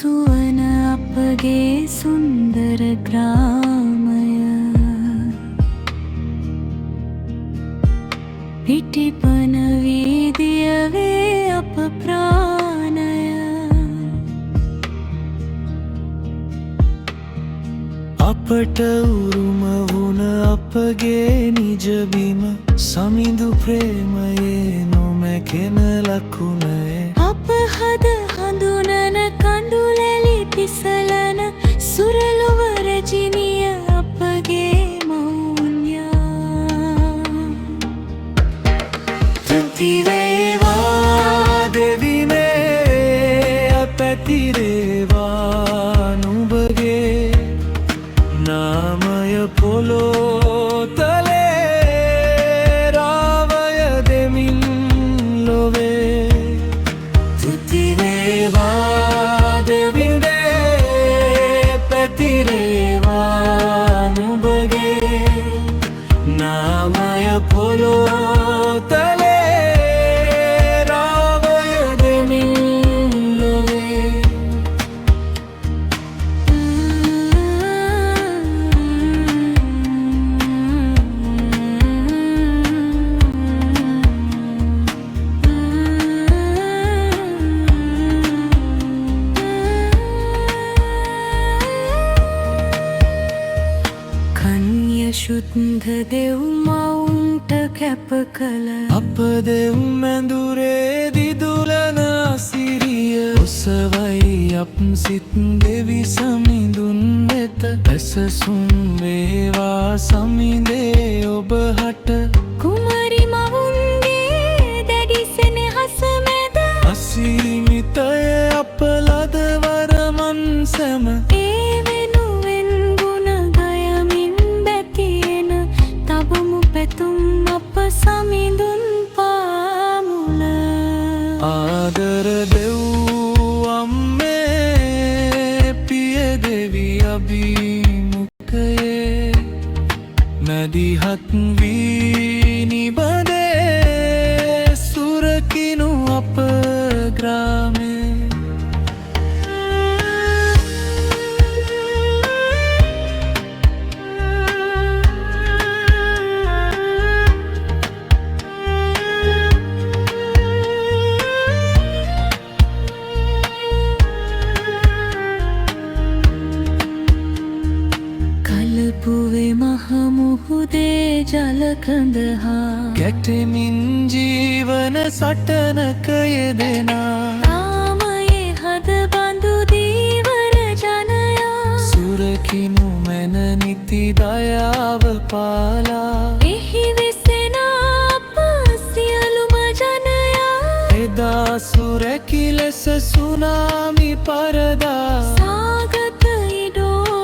සුවන අපගේ සුන්දර ග්‍රාමය පිටිපන වීදිය වේ අප ප්‍රාණය අපට උරුම වුණ අපගේ නිජබිම සමිඳු ප්‍රේමයේ නොමැකෙන ලකුණය අප හද හඳුනන කඳුලැලි පිසලන සුරලොව රැජිනිය අපගේ මෞන්‍යා තුති වේවා දෙවිනේ පැතිරේවා නුඹගේ නාමය පොළොතලේ රාවය දෙමින් ලොවේ තුති වේවා දෙවිනේ පැතිරේවා නුඹගේ නාමය පොළොතලේ රාවය දෙමින් ලොවේ ශුද්ධ දෙව් මවුන්ට කැප කළ අප දෙව් මැඳුරේ දිදුලන සිරිය ඔසවයි අප සිත් දෙවි සමිඳුන් වෙත ඇසසුම් වේවා සමිඳේ ඔබ හට කුමරි මවුන්ගේ දැඩි සෙනෙහස මැද අසීමිතය අප ලද වරමන් සැම පැතුම් අප සමිඳුන් පාමුල ආදර දෙව් අම්මේ පිය දෙවි අභිමුඛයේ මැදිහත් වී නිබඳේ සුරකිනු අප ග්‍රාමේ පුවේ මහමුහුදේ ජලකඳ හා ගැටෙමින් ජීවන සටනක යෙදෙනා නාමයේ හද බඳු දීවර ජනයා සුරකිනු මැන නිති දයාව පාලා එහි වෙසෙන අප සියලුම ජනයා එදා සුරැකි ලෙස සුනාමි පරදා සාගත ඉඩෝර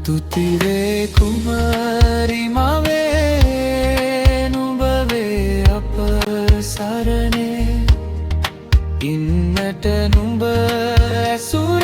තුතිවේ කුමරි මවේ නුඹවේ අප සරණේ ඉන්නට නුඹ ඇසුර